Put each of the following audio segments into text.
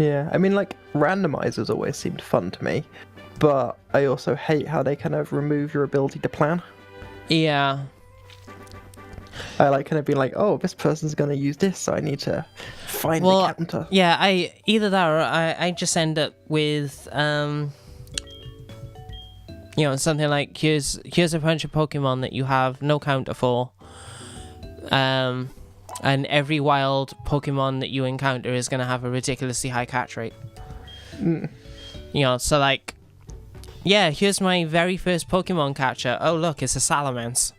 Yeah, I mean, like, randomizers always seemed fun to me, but I also hate how they kind of remove your ability to plan. Yeah. I like kind of being like, oh, this person's going to use this, so I need to find the counter. Yeah, either that or I just end up with, something like, here's a bunch of Pokemon that you have no counter for. And every wild Pokemon that you encounter is going to have a ridiculously high catch rate. So like, yeah, here's my very first Pokemon catcher. Oh, look, it's a Salamence.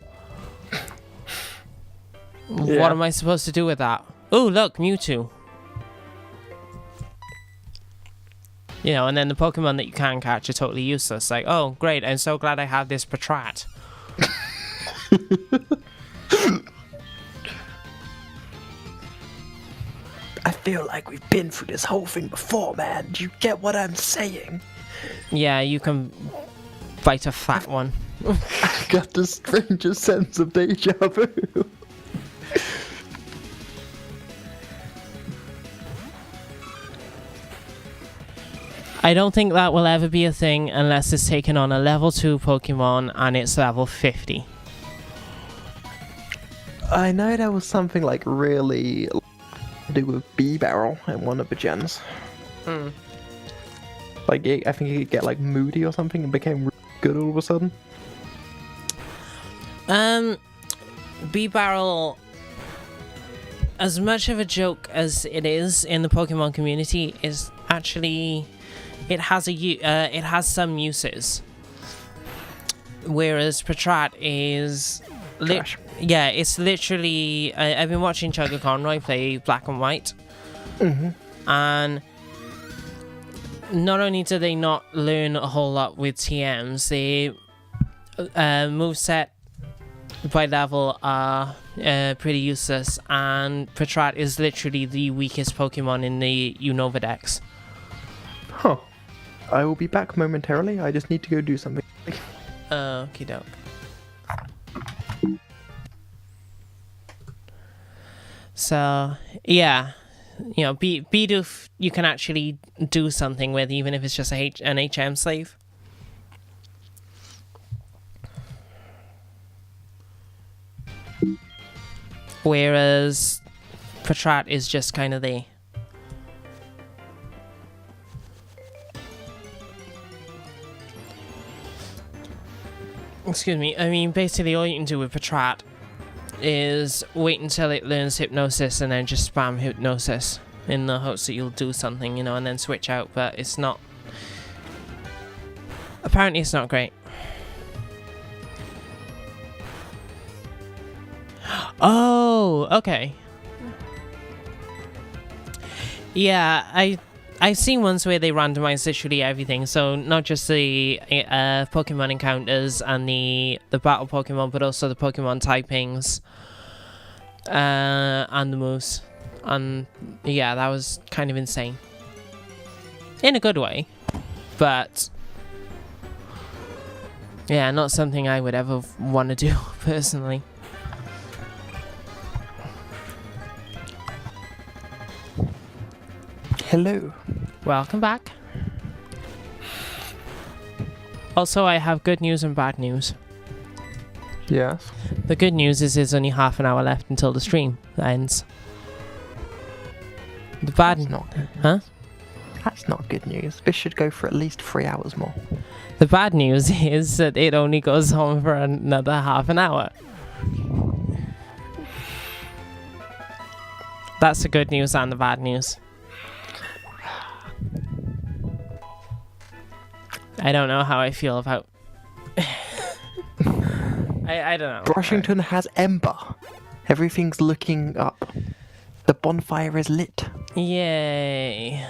Yeah. What am I supposed to do with that? Oh, look, Mewtwo. And then the Pokemon that you can catch are totally useless. Like, oh, great, I'm so glad I have this Patrat. I feel like we've been through this whole thing before, man. Do you get what I'm saying? Yeah, you can bite a fat one. I got the strangest sense of deja vu. I don't think that will ever be a thing unless it's taken on a level 2 Pokemon and it's level 50. I know there was something like really to do with B-Barrel in one of the gens. Like, I think you could get like moody or something and became really good all of a sudden. B-Barrel, as much of a joke as it is in the Pokemon community, is actually... It has some uses, whereas Patrat is, it's literally. I've been watching Chugga Conroy play Black and White, and not only do they not learn a whole lot with TMs, the moveset by level are pretty useless, and Patrat is literally the weakest Pokemon in the Unova Dex. Huh. I will be back momentarily. I just need to go do something. Okie doke. So, yeah. Bidoof, you can actually do something with, even if it's just an HM slave. Whereas Patrat is just kind of the... Excuse me, I mean, basically all you can do with Patrat is wait until it learns Hypnosis and then just spam Hypnosis in the hopes that you'll do something, and then switch out, but it's not... Apparently it's not great. Oh, okay. Yeah, I've seen ones where they randomize literally everything, so not just the Pokemon encounters and the battle Pokemon, but also the Pokemon typings and the moves. And yeah, that was kind of insane. In a good way, but yeah, not something I would ever want to do personally. Hello. Welcome back. Also, I have good news and bad news. Yes. The good news is there's only half an hour left until the stream ends. The bad... That's not good. Huh? That's not good news. This should go for at least 3 hours more. The bad news is that it only goes on for another half an hour. That's the good news and the bad news. I don't know how I feel about... I don't know. Brushington has Ember. Everything's looking up. The bonfire is lit. Yay.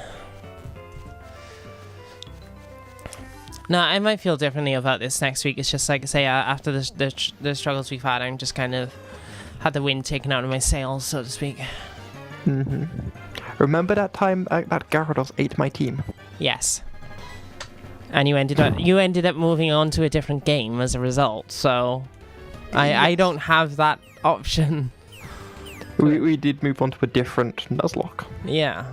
No, I might feel differently about this next week. It's just like I say, after the struggles we've had, I'm just kind of had the wind taken out of my sails, so to speak. Remember that time that Gyarados ate my team? Yes. And you ended up moving on to a different game as a result, so I don't have that option. We did move on to a different Nuzlocke. Yeah.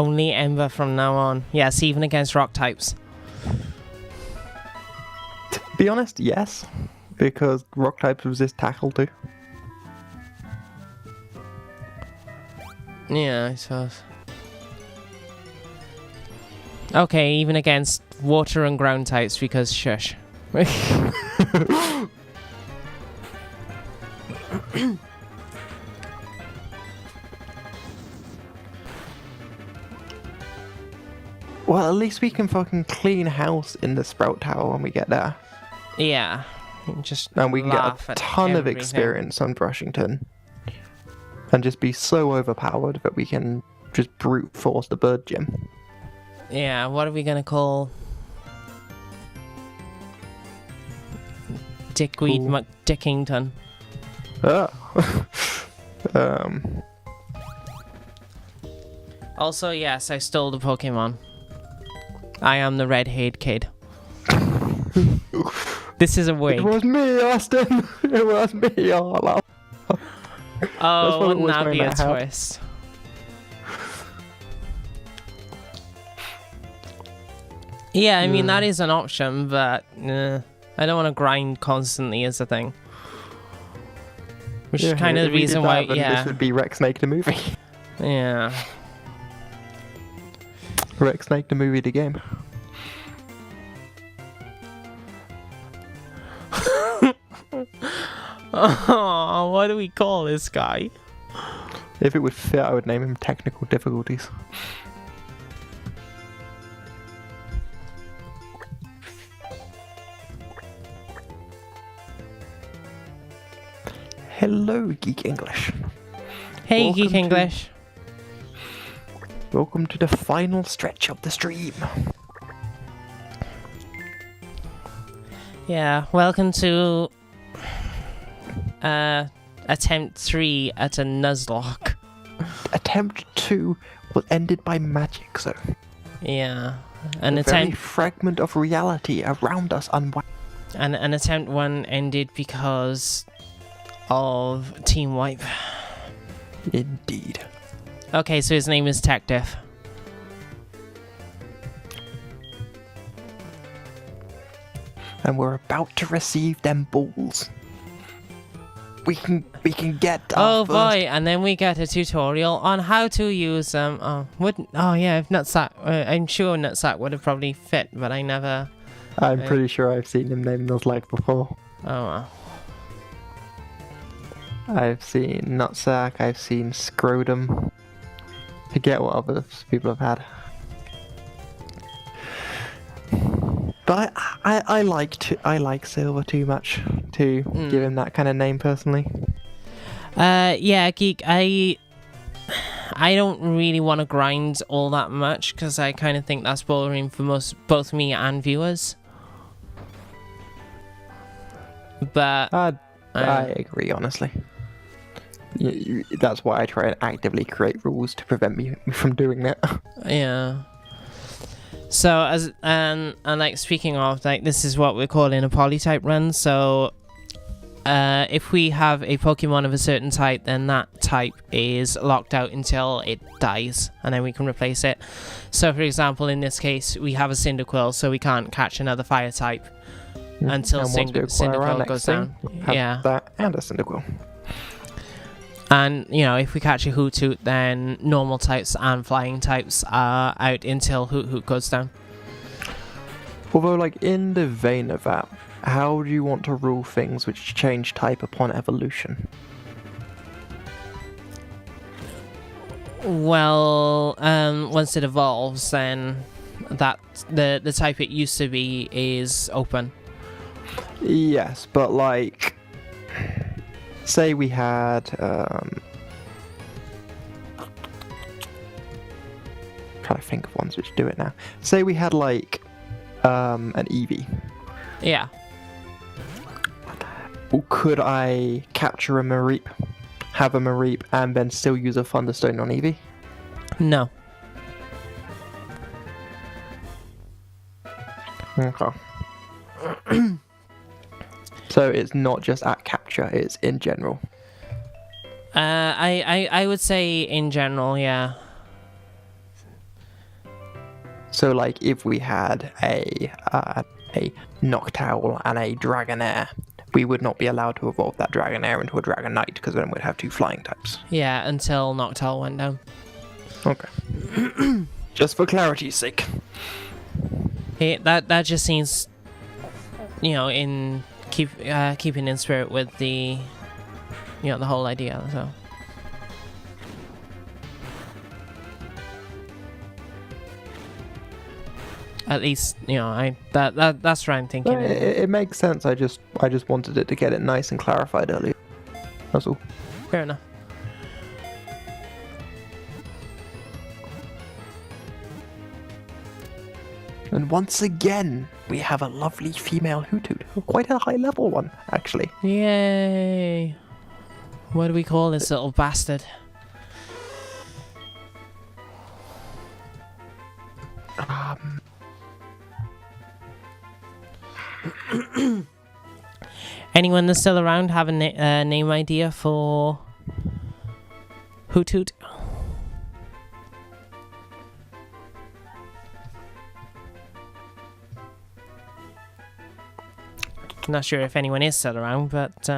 Only Ember from now on. Yes, even against rock types. To be honest, yes. Because rock types resist tackle too. Yeah, I suppose. Okay, even against water and ground types, because shush. Well, at least we can fucking clean house in the Sprout Tower when we get there. Yeah. Just And we can get laugh a at ton of everything. experience on Brushington. And just be so overpowered that we can just brute force the bird gym. Yeah, what are we gonna call Dickweed Cool. McDickington? Oh. Also, yes, I stole the Pokemon. I am the red-haired kid. This is a wig. It was me, Austin! It was me all along. Oh, what wouldn't was that my be a hat. twist? Yeah, I mean, that is an option, but I don't want to grind constantly is the thing. Which is kind of the if we did reason that, why, then yeah. This would be Rex Snake the movie. Yeah. Rex Snake the movie, the game. Oh, what do we call this guy? If it would fit, I would name him Technical Difficulties. Hello, Geek English. Hey, Welcome Geek to- English. Welcome to the final stretch of the stream. Yeah, welcome to attempt 3 at a Nuzlocke. Attempt 2 was ended by magic, so Yeah. An a very attempt fragment of reality around us unwound. and an attempt 1 ended because of Team Wipe. Indeed. Okay, so his name is Tech Diff. And we're about to receive them balls. We can get our Oh first- boy, and then we get a tutorial on how to use them. Oh yeah, if Nutsack, I'm sure Nutsack would have probably fit, but I never. I'm pretty sure I've seen him named Nuzlocke before. Oh well. I've seen Nutsack, I've seen Scrotum. Forget what other people have had. But I like Silver too much to give him that kind of name personally. Yeah, Geek. I don't really want to grind all that much because I kind of think that's boring for both me and viewers. But I agree, honestly. That's why I try and actively create rules to prevent me from doing that. yeah. So as and like speaking of, like, this is what we're calling a polytype run. So if we have a Pokemon of a certain type, then that type is locked out until it dies, and then we can replace it. So for example, in this case, we have a Cyndaquil, so we can't catch another fire type until And once we acquire our Cyndaquil next goes thing, down. have Yeah. that and a Cyndaquil. And, you know, if we catch a Hoothoot, then normal types and flying types are out until Hoothoot goes down. Although, like, in the vein of that, how do you want to rule things which change type upon evolution? Well, once it evolves, then that the type it used to be is open. Yes, but, like, say we had, trying to think of ones which do it now. Say we had, like, an Eevee. Yeah. Or could I capture a Mareep, have a Mareep, and then still use a Thunderstone on Eevee? No. Okay. So it's not just at capture, it's in general. I would say in general, yeah. So, like, if we had a Noctowl and a Dragonair, we would not be allowed to evolve that Dragonair into a Dragonite, because then we'd have 2 flying types. Yeah, until Noctowl went down. Okay. Just for clarity's sake. That just seems, in keeping in spirit with the, the whole idea. So. At least, that's what I'm thinking. It makes sense. I just wanted it to get it nice and clarified earlier. That's all. Fair enough. And once again, we have a lovely female Hoothoot. Quite a high level one, actually. Yay! What do we call this little bastard? Anyone that's still around have a name idea for Hoothoot? Not sure if anyone is still around, but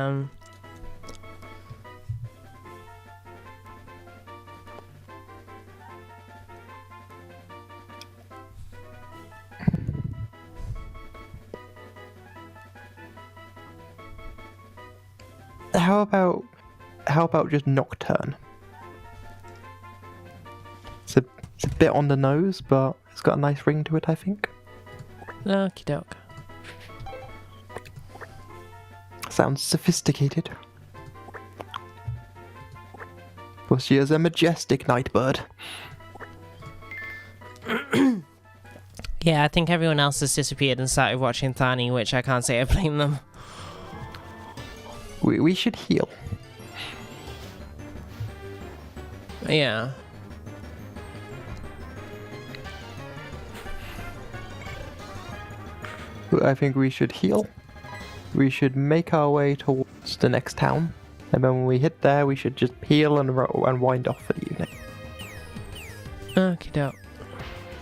how about just Nocturne? It's a bit on the nose, but it's got a nice ring to it, I think. okie doke. Sounds sophisticated. Well, she is a majestic night bird. Yeah, I think everyone else has disappeared and started watching Thani, which I can't say I blame them. We should heal. Yeah. I think we should heal. We should make our way towards the next town. And then when we hit there, we should just heal and wind off for the evening. Okie doke.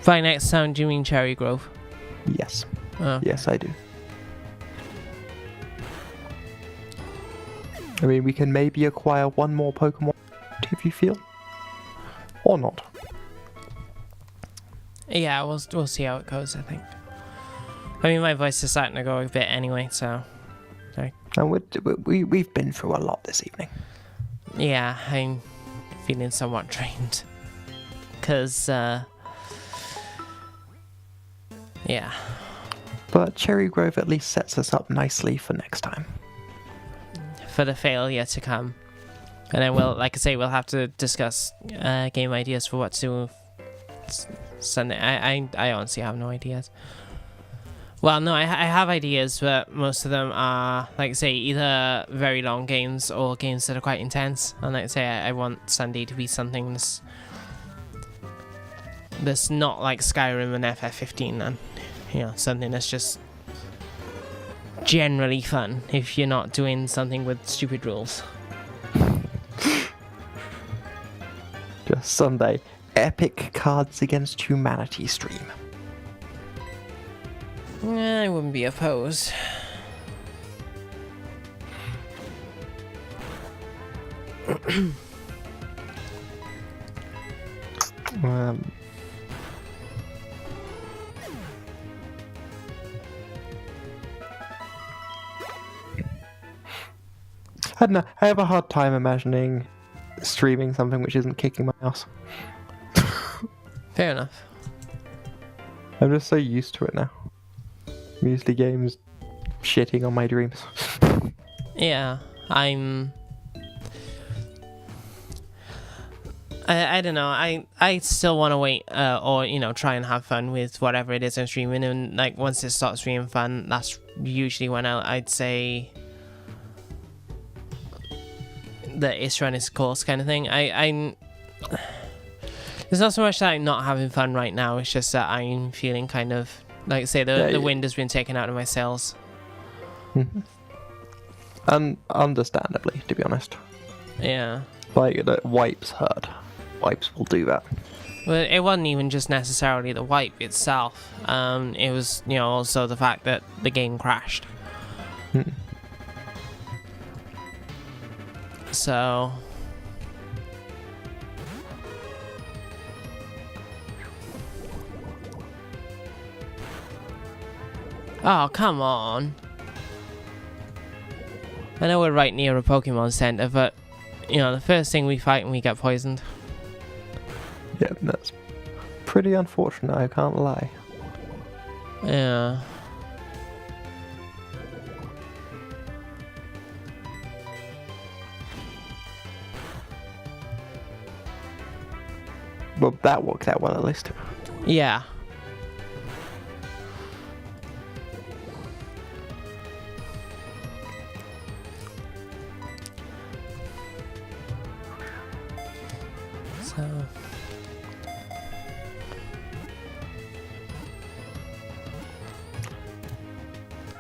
By next town, do you mean Cherry Grove? Yes. Oh. Yes, I do. I mean, we can maybe acquire one more Pokemon if you feel. Or not. Yeah, we'll see how it goes, I think. I mean, my voice is starting to go a bit anyway, so... Sorry. And we've been through a lot this evening. Yeah, I'm feeling somewhat drained. Because, yeah. But Cherry Grove at least sets us up nicely for next time. For the failure to come. And then we'll, like I say, we'll have to discuss game ideas for what to do Sunday. I honestly have no ideas. Well, no, I have ideas, but most of them are, like I say, either very long games or games that are quite intense. And like I say, I want Sunday to be something that's not like Skyrim and FF15, and something that's just generally fun if you're not doing something with stupid rules. Just Sunday, epic Cards Against Humanity stream. I wouldn't be opposed. I don't know. I have a hard time imagining streaming something which isn't kicking my ass. Fair enough. I'm just so used to it now. Usually games shitting on my dreams. Yeah, I don't know. I still want to wait or try and have fun with whatever it is I'm streaming, and like once it starts being fun, that's usually when I'd say that it's run its course kind of thing. I'm there's not so much that I'm not having fun right now, it's just that I'm feeling kind of like say the wind has been taken out of my sails. Understandably, to be honest. Yeah. Like, wipes hurt. Wipes will do that. Well, it wasn't even just necessarily the wipe itself. It was, also the fact that the game crashed. So... Oh, come on. I know we're right near a Pokemon Center, but, the first thing we fight and we get poisoned. Yeah, that's pretty unfortunate, I can't lie. Yeah. Well, that worked out well at least. Yeah. So...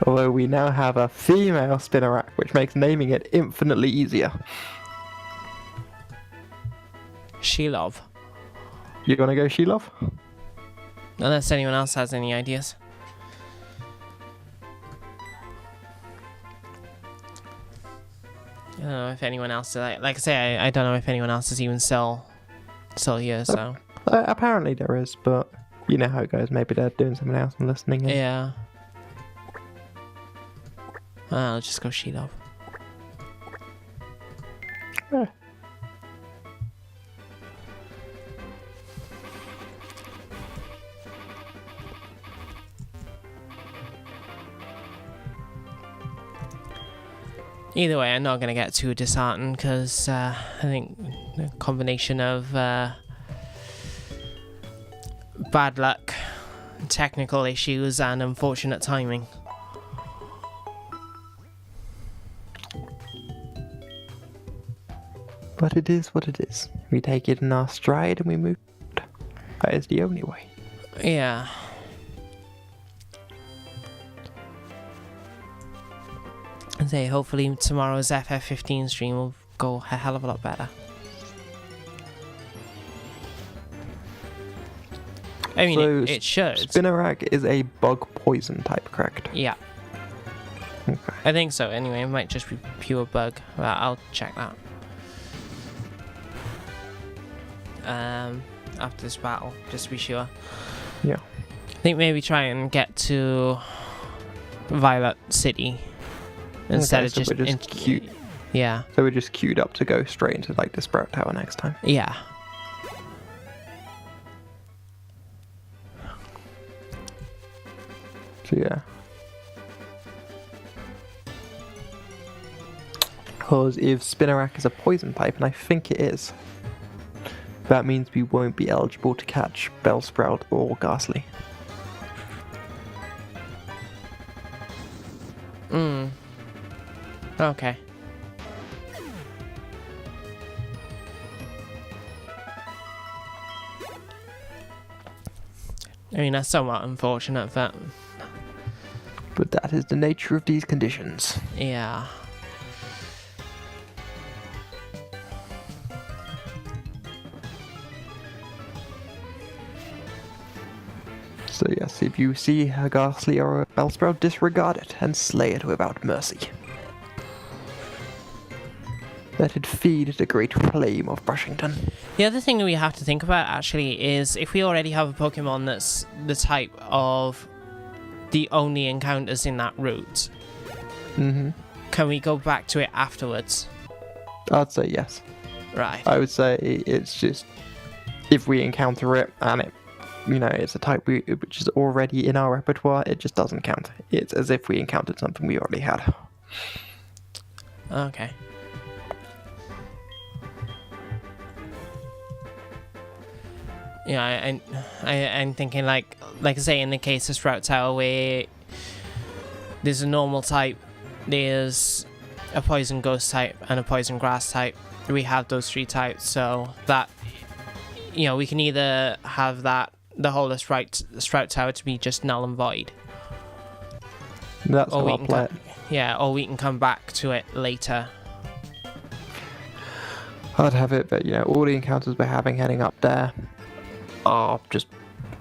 Although we now have a female Spinarak, which makes naming it infinitely easier. Sheilov. You're gonna go Sheilov? Unless anyone else has any ideas. I don't know if anyone else, like I say, I don't know if anyone else is even still here, so. Apparently there is, but you know how it goes. Maybe they're doing something else and listening in. Yeah. I'll just go Sheilov. Yeah. Either way, I'm not going to get too disheartened because I think the combination of bad luck, technical issues, and unfortunate timing. But it is what it is. We take it in our stride and we move forward. That is the only way. Yeah. And say, hopefully tomorrow's FF15 stream will go a hell of a lot better. I mean, So it should. Spinarak is a bug poison type, correct? Yeah. Okay. I think so. Anyway, it might just be pure bug. But I'll check that. After this battle, just to be sure. Yeah. I think maybe try and get to Violet City instead of so just, we're just queued. Yeah. So we're just queued up to go straight into like the Sprout Tower next time. Yeah. So yeah. Because if Spinarak is a poison type, and I think it is, that means we won't be eligible to catch Bellsprout or Ghastly. Okay. I mean, that's somewhat unfortunate, but that is the nature of these conditions. yeah. So yes, if you see a Ghastly or a Bellsprout, disregard it and slay it without mercy. Let it feed the great flame of Brushington. The other thing that we have to think about actually is if we already have a Pokemon that's the type of the only encounters in that route, can we go back to it afterwards? I'd say yes. Right. I would say it's just if we encounter it and it, it's a type which is already in our repertoire, it just doesn't count. It's as if we encountered something we already had. Okay. Yeah, I'm thinking like I say in the case of Sprout Tower where there's a normal type, there's a poison ghost type and a poison grass type. We have those three types, so that we can either have the whole of Sprout Tower to be just null and void. That's how I'll play it. Yeah, or we can come back to it later. I'd have it, but all the encounters we're having heading up there, are just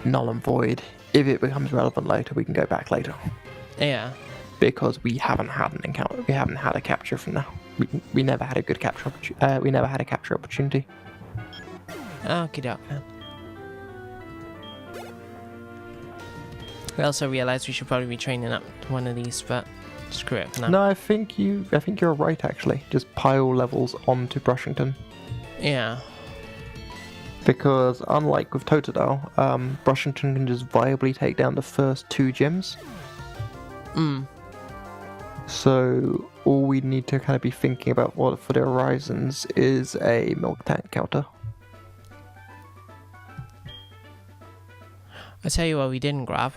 null and void. If it becomes relevant later, we can go back later. Yeah. Because we haven't had an encounter. We haven't had a capture from now. We never had a good capture opportunity. We never had a capture opportunity. Okie doke, man. We also realised we should probably be training up to one of these, but screw it for now. No, I think you're right actually. Just pile levels onto Brushington. Yeah. Because unlike with Totodile, Brushington can just viably take down the first 2 gyms. So all we need to kind of be thinking about for the Horizons is a milk tank counter. I'll tell you what we didn't grab.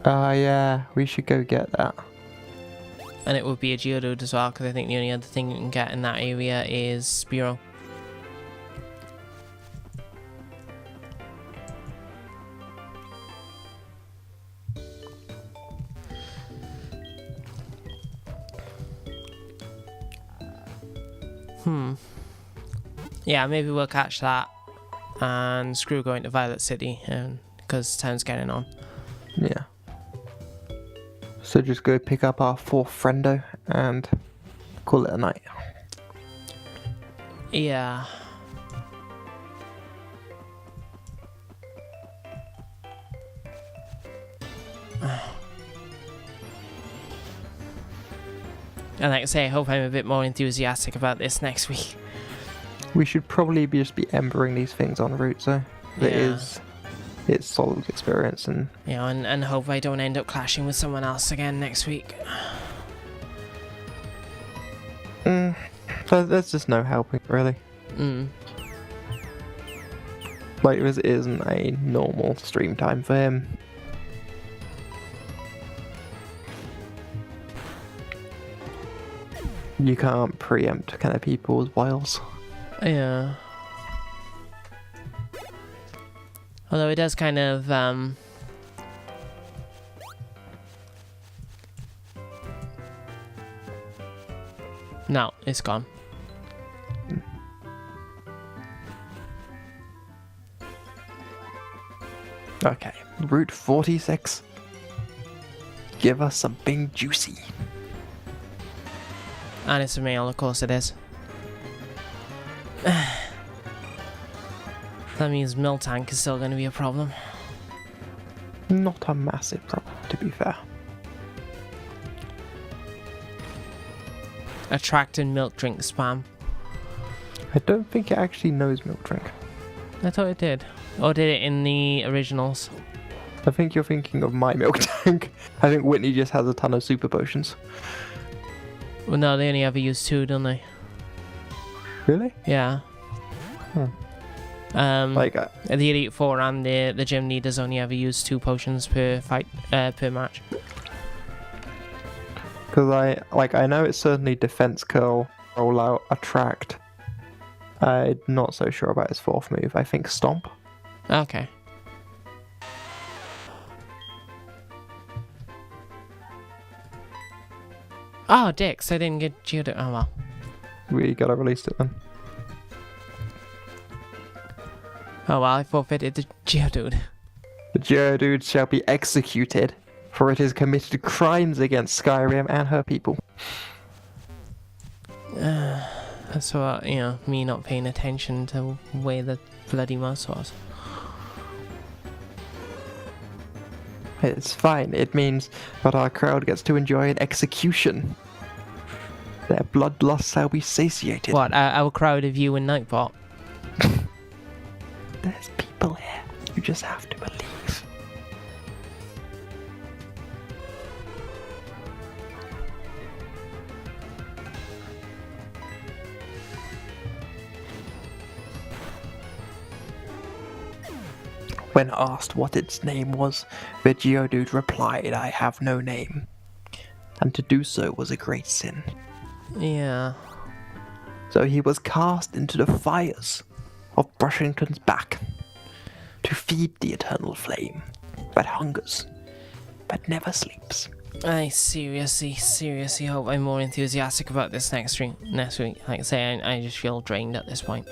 Yeah, we should go get that. And it would be a Geodude as well, because I think the only other thing you can get in that area is Spearow. Yeah, maybe we'll catch that and screw going to Violet City, because time's getting on. Yeah. So just go pick up our 4th friendo and call it a night. Yeah. And like I say, I hope I'm a bit more enthusiastic about this next week. We should probably just be embering these things en route, so it's solid experience and and hope I don't end up clashing with someone else again next week. So there's just no helping really. Like this isn't a normal stream time for him. You can't preempt kind of people's wiles. Yeah. Although it does kind of no, it's gone. Okay, Route 46. Give us something juicy. And it's a male, of course it is. That means Miltank is still going to be a problem. Not a massive problem, to be fair. Attracting milk drink spam. I don't think it actually knows milk drink. I thought it did. Or did it in the originals? I think you're thinking of my milk tank. I think Whitney just has a ton of super potions. Well, no, they only ever use 2, don't they? Really? Yeah. Like the Elite Four and the gym leaders only ever use 2 potions per fight per match. Because I know it's certainly defense curl, roll out, attract. I'm not so sure about his 4th move. I think stomp. Okay. Oh, dicks! I didn't get Geodude. Oh well. We gotta release it then. Oh well, I forfeited the Geodude. The Geodude shall be executed, for it has committed crimes against Skyrim and her people. So, me not paying attention to where the bloody mouse was. It's fine. It means that our crowd gets to enjoy an execution. Their bloodlust shall be satiated. What, our crowd of you and Nightbot? There's people here. You just have to believe. When asked what its name was, the Geodude replied, "I have no name." And to do so was a great sin. Yeah. So he was cast into the fires of Brushington's back to feed the eternal flame that hungers, but never sleeps. I seriously hope I'm more enthusiastic about this next week. Like I say, I just feel drained at this point.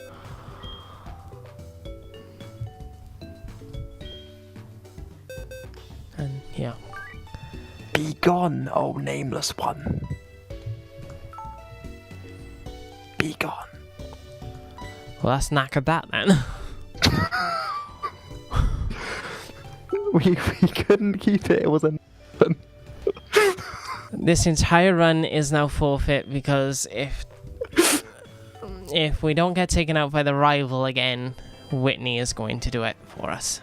gone, oh nameless one. Be gone. Well, that's knackered that then. we couldn't keep it. It was a. This entire run is now forfeit because if we don't get taken out by the rival again, Whitney is going to do it for us.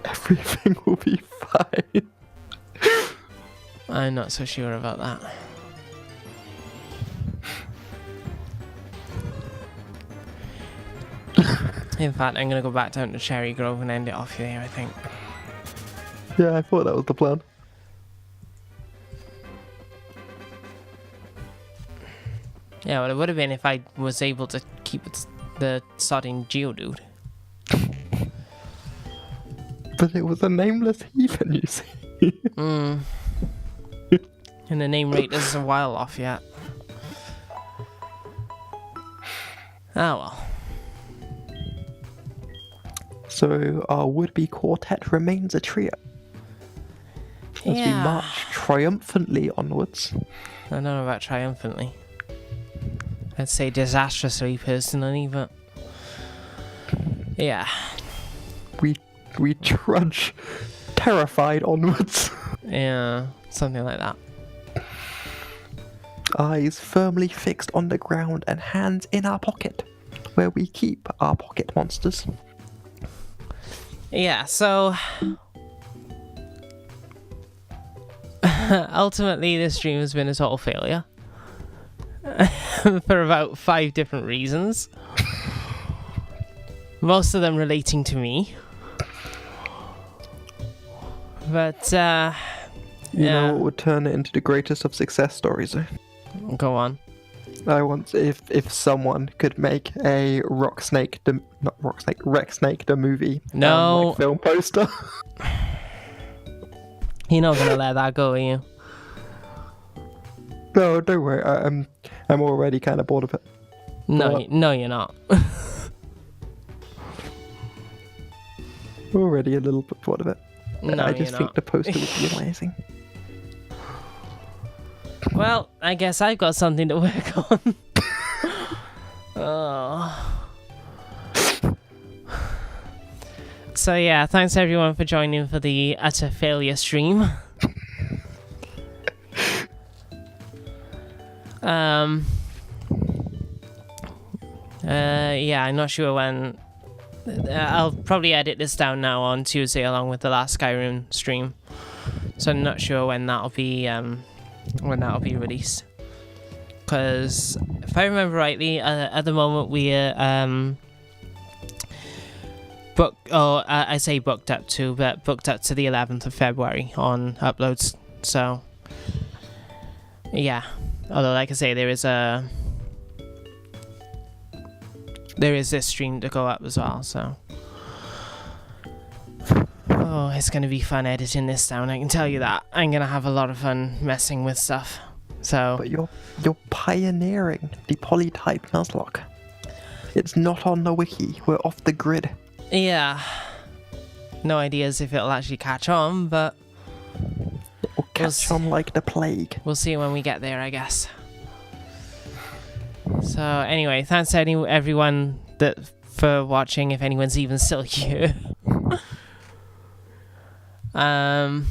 Everything will be fine. I'm not so sure about that. In fact, I'm going to go back down to Cherry Grove and end it off there, I think. Yeah, I thought that was the plan. Yeah, well, it would have been if I was able to keep the sodding Geodude. But it was a nameless heathen, you see. And the name rate is a while off yet. Oh well. So our would-be quartet remains a trio. As we march triumphantly onwards. I don't know about triumphantly. I'd say disastrously personally, but yeah. We trudge terrified onwards. Yeah, something like that. Eyes firmly fixed on the ground and hands in our pocket, where we keep our pocket monsters. Yeah, so ultimately this stream has been a total failure. For about 5 different reasons. Most of them relating to me. But, You know what would turn it into the greatest of success stories, though? Go on. I want if someone could make a Rex Snake the movie. No. Film poster. You're not gonna let that go, are you? No, don't worry. I'm already kind of bored of it. No, you're not. Already a little bit bored of it. No, I just think the poster would be amazing. Well, I guess I've got something to work on. Oh. So yeah, thanks everyone for joining for the utter failure stream. Yeah, I'm not sure when. I'll probably edit this down now on Tuesday along with the last Skyrim stream. So I'm not sure when that'll be released. Because if I remember rightly, at the moment we're I say booked up to the 11th of February on uploads. So yeah, although like I say, there is this stream to go up as well, so it's gonna be fun editing this down, I can tell you that. I'm gonna have a lot of fun messing with stuff. So But you're pioneering the Polytype Nuzlocke. It's not on the wiki, we're off the grid. yeah, no ideas if it'll actually catch on, but It will catch on like the plague. we'll see when we get there, I guess. So anyway, thanks to everyone for watching, if anyone's even still here. And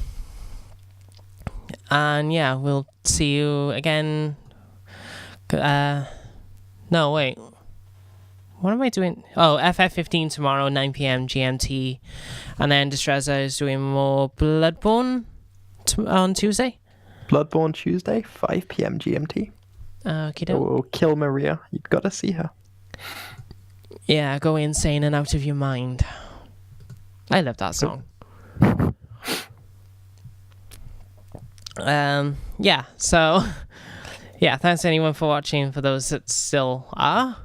yeah, we'll see you again. No, wait. What am I doing? Oh, FF15 tomorrow, 9 p.m. GMT. And then Distranda is doing more Bloodborne on Tuesday. Bloodborne Tuesday, 5 p.m. GMT. Okay, Or kill Maria. You've got to see her. yeah, go insane and out of your mind. I love that song. Yeah, so yeah, thanks anyone for watching, for those that still are,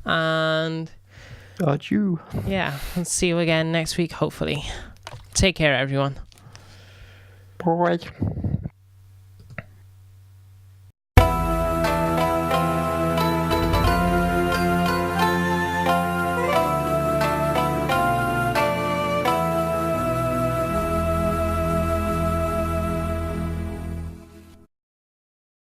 and You. yeah, we'll see you again next week, hopefully. Take care, everyone. Bye.